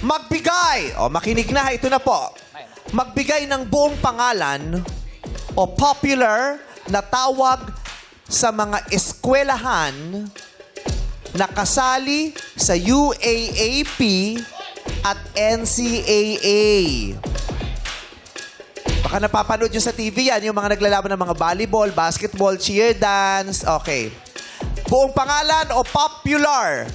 Magbigay, o makinig na, ito na po. Magbigay ng buong pangalan o popular na tawag sa mga eskwelahan na kasali sa UAAP at NCAA. Baka napapanood nyo sa TV yan, yung mga naglalaban ng mga volleyball, basketball, cheer dance. Okay. Buong pangalan o popular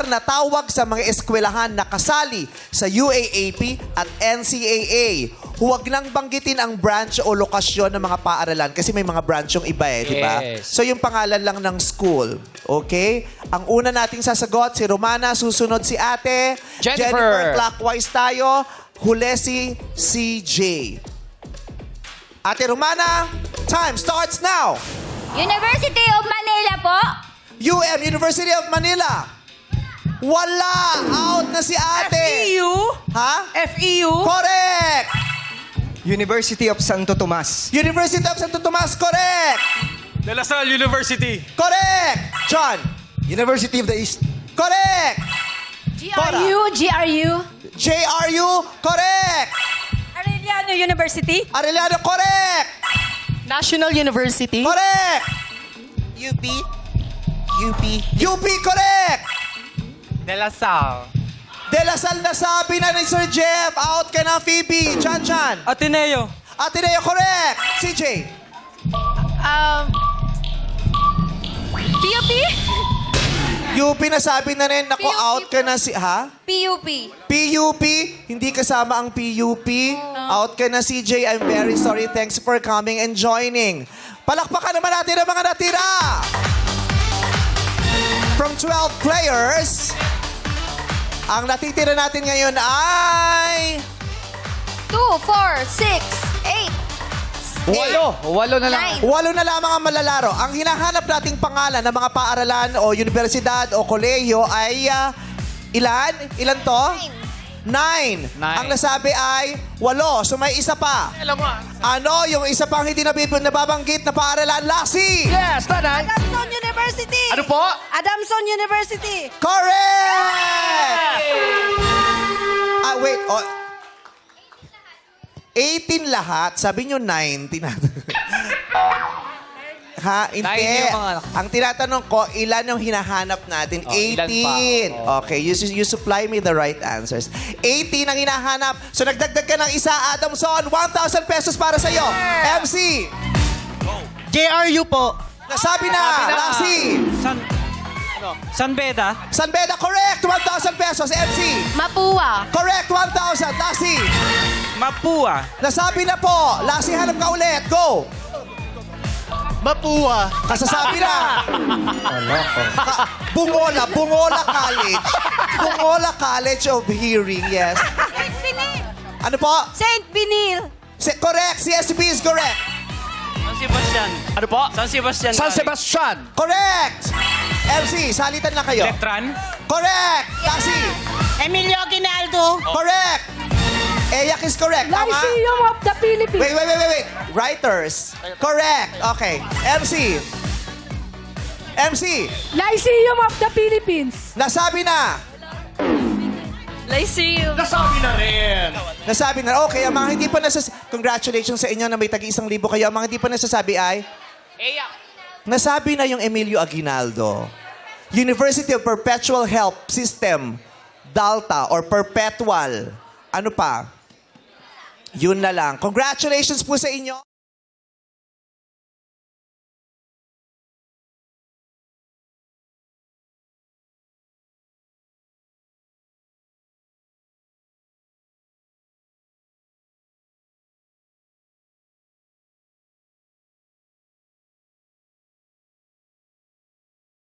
na tawag sa mga eskwelahan na kasali sa UAAP at NCAA. Huwag nang banggitin ang branch o lokasyon ng mga paaralan kasi may mga branch yung iba di ba? Yes. So yung pangalan lang ng school. Okay? Ang una nating sasagot, si Romana, susunod si ate. Jennifer. Clockwise tayo. Huli si CJ. Ate Romana, time starts now. University of Manila po. University of Manila. Wala! Out na si ate. FEU? Ha? FEU? Correct! University of Santo Tomas. University of Santo Tomas, correct! De La Salle University. Correct! John, University of the East. correct! GRU. JRU, correct! Arellano University? Arellano, correct! National University? Correct! UP. UP. UP, correct! De La Salle. De La Salle na sabi na ni Sir Jeff. Out ka na, Phoebe. Chan. Ateneo. Ateneo, correct! CJ. PUP. UP na sabi na rin. Naku, PUP out ka na si... Ha? PUP. PUP, hindi kasama ang PUP. Out ka na, CJ. I'm very sorry. Thanks for coming and joining. Palakpakan naman natin ang mga natira. From 12 players, ang natitira natin ngayon ay... 2, 4, 6, 8. Walo na lang. 9. 8 na lamang ang malalaro. Ang hinahanap nating pangalan ng mga paaralan o universidad o kolehiyo ay ilan? Ilan to? 9. Ang nasabi ay 8. So may isa pa. Alam mo. Ano yung isa pang hindi nababanggit na paaralan? Lassie! Yes, tanay. Adamson University! Ano po? Adamson University! Correct! Wait. 18 lahat. Sabi nyo 19. Ha? Hindi. 9 yung mga- Ang tinatanong ko, ilan yung hinahanap natin? Oh, ilan 18. pa? Oh. Okay, you supply me the right answers. 18 ang hinahanap. So nagdagdag ka ng isa, Adamson. 1,000 pesos para sa'yo. MC. JRU po. Nasabi na. Lassie. San Beda. San Beda, correct. 1,000 pesos. MC. Mapua. Correct, 1,000. Lassie. Mapua. Nasabi na po. Lassie, hanap ka ulit. Go. Mapua. Kasasabi na. Bungola College. Bungola College of Hearing, yes. Saint Benil. Ano po? Saint Benil. Correct, CSB is correct. San Sebastian. Ano po? San Sebastian. San Sebastian. Correct. MC, salitan na kayo. Letran. Correct. Lassie. Emilio Aguinaldo. Correct. Eyak is correct. Tama? Lyceum of the Philippines. Wait. Writers. Correct. Okay. MC. MC. Lyceum of the Philippines. Nasabi na. Lyceum. Nasabi na. Okay, ang mga hindi pa congratulations sa inyo na may tagi-1,000 kayo. Ang mga hindi pa nasasabi ay... Nasabi na yung Emilio Aguinaldo. University of Perpetual Help System. DALTA or Perpetual. Ano pa? Yun na lang. Congratulations po sa inyo.